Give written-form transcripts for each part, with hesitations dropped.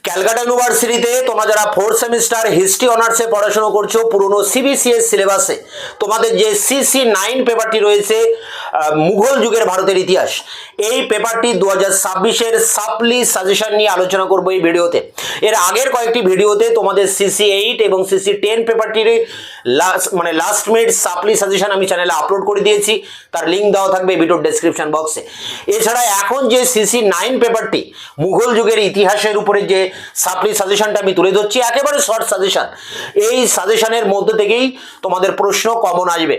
ক্যালকাটা ইউনিভার্সিটিতে তোমরা যারা ফোর্থ সেমিস্টার হিস্ট্রি অনার্সে পড়াশোনা করছো, পুরনো সিবিসিএস সিলেবাসে তোমাদের যে CC9 পেপারটি রয়েছে মুঘল যুগের ভারতের ইতিহাস, এই পেপারটি 2026-এর সাপ্লি সাজেশন নিয়ে আলোচনা করব এই ভিডিওতে। এর আগের কয়েকটি ভিডিওতে তোমাদের CC8 এবং CC10 পেপারটির লাস্ট মিনিট সাপ্লি সাজেশন আমি চ্যানেলে আপলোড করে দিয়েছি, তার লিঙ্ক দেওয়া থাকবে ভিডিওর ডেসক্রিপশন বক্সে। এছাড়া এখন যে CC9 পেপারটি মুঘল যুগের ইতিহাসের উপরে যে সাপ্লি সাজেশনটা আমি তুলে ধরছি, একেবারে শর্ট সাজেশন, এই সাজেশনের মধ্যে থেকেই তোমাদের প্রশ্ন কমন আসবে।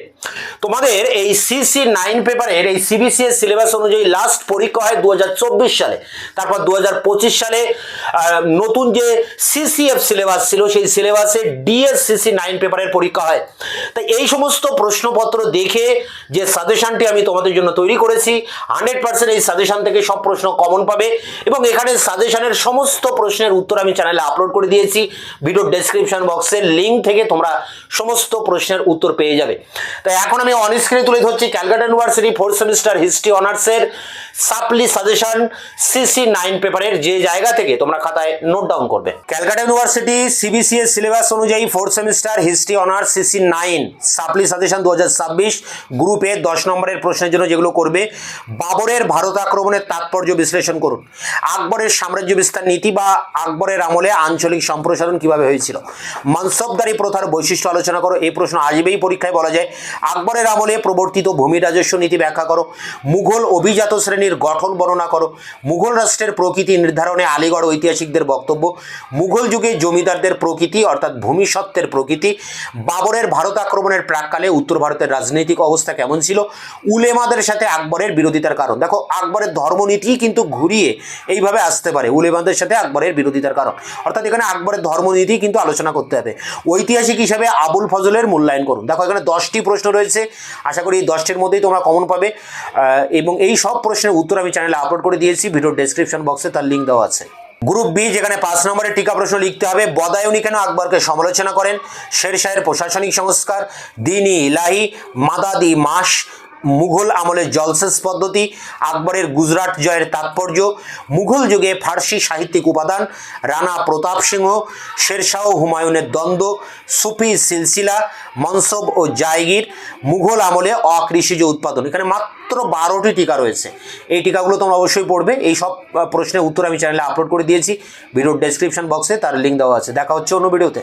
তোমাদের এই CC9 পেপারের এই সিবিসিএস সিলেবাস অনুযায়ী লাস্ট পরীক্ষা হয় 2024 সালে, তারপর 2025 সালে নতুন যে CCF সিলেবাস ছিল সেই সিলেবাসে DS CC9 পেপারের পরীক্ষা হয়। তাই এই সমস্ত প্রশ্নপত্র দেখে যে সাজেশনটি আমি তোমাদের জন্য তৈরি করেছি, 100% এই সাজেশন থেকে সব প্রশ্ন কমন পাবে এবং এখানে সাজেশনের সমস্ত প্রশ্নের উত্তর আমি চ্যানেলে আপলোড করে দিয়েছি, ভিডিওর ডেসক্রিপশন বক্সের লিঙ্ক থেকে তোমরা সমস্ত প্রশ্নের উত্তর পেয়ে যাবে। তাই এখন আমি অন স্ক্রিনে তুলে ধরছি Calcutta university fourth semester history অনার্সের সাপ্লি সাজেশন CC9 পেপারের যে জায়গা থেকে তোমরা খাতায় নোট ডাউন করবে। ক্যালকাটা ইউনিভার্সিটি সিবিসিএস সিলেবাস অনুযায়ী fourth semester history honours CC9 সাপ্লি সাজেশন 2026 গ্রুপে 10 নম্বরের প্রশ্নের জন্য যেগুলো করবে, বাবরের ভারত আক্রমণের তাৎপর্য বিশ্লেষণ করুন, আকবরের সাম্রাজ্য বিস্তার নীতি বা আকবরের আমলে আঞ্চলিক সম্প্রসারণ কিভাবে হয়েছিল, মনসবদারি প্রথার বৈশিষ্ট্য আলোচনা করো, এই প্রশ্ন আসবেই পরীক্ষায় বলা যায়। আকবরের আমলে প্রবর্তিত ভূমি রাজস্ব নীতি ব্যাখ্যা করো, মুঘল অভিজাত শ্রেণীর গঠন বর্ণনা করো, মুঘল রাষ্ট্রের প্রকৃতি নির্ধারণে আলিগড় ঐতিহাসিকদের বক্তব্য, মুঘল যুগে জমিদারদের প্রকৃতি অর্থাৎ ভূমিসত্ত্বের প্রকৃতি, বাবরের ভারত আক্রমণের প্রাককালে উত্তর ভারতের রাজনৈতিক অবস্থা কেমন ছিল, উলেমাদের সাথে আকবরের বিরোধিতার কারণ। দেখো আকবরের ধর্মনীতি কিন্তু ঘুরিয়ে এইভাবে আসতে পারে, উলেমাদের সাথে আকবরের বিরোধিতার কারণ, অর্থাৎ এখানে আকবরের ধর্মনীতি কিন্তু আলোচনা করতে হবে। ঐতিহাসিক হিসাবে আবুল ফজলের মূল্যায়ন করুন। দেখো এখানে 10টি প্রশ্ন রয়েছে, আশা করি এই 10টির মধ্যেই তোমরা কমন পাবে এবং এই সব প্রশ্নের উত্তর আমি চ্যানেলে আপলোড করে দিয়েছি, ভিডিওর ডেসক্রিপশন বক্সে তার লিঙ্ক দেওয়া আছে। গ্রুপ বি, যেখানে 5 নম্বরের টিকা প্রশ্ন লিখতে হবে, বদায়ুনি কেন আকবরকে সমালোচনা করেন, শেরশাহের প্রশাসনিক সংস্কার, দিনী ইলাহি, মাদাদি মাস, মুঘল আমলের জলসেচ পদ্ধতি, আকবরের গুজরাট জয়ের তাৎপর্য, মুঘল যুগে ফার্সি সাহিত্যিক উপাদান, রানা প্রতাপ সিংহ, শেরশাহ হুমায়ুনের দ্বন্দ্ব, সুফি সিলসিলা, মনসব ও জায়গির, মুঘল আমলে অকৃষিজ উৎপাদন। এখানে মাত্র 12টি টিকা রয়েছে, এই টিকাগুলো তোমরা অবশ্যই পড়বে। এই সব প্রশ্নের উত্তর আমি চ্যানেলে আপলোড করে দিয়েছি, ভিডিওর ডেসক্রিপশন বক্সে তার লিঙ্ক দেওয়া আছে। দেখা হচ্ছে অন্য ভিডিওতে।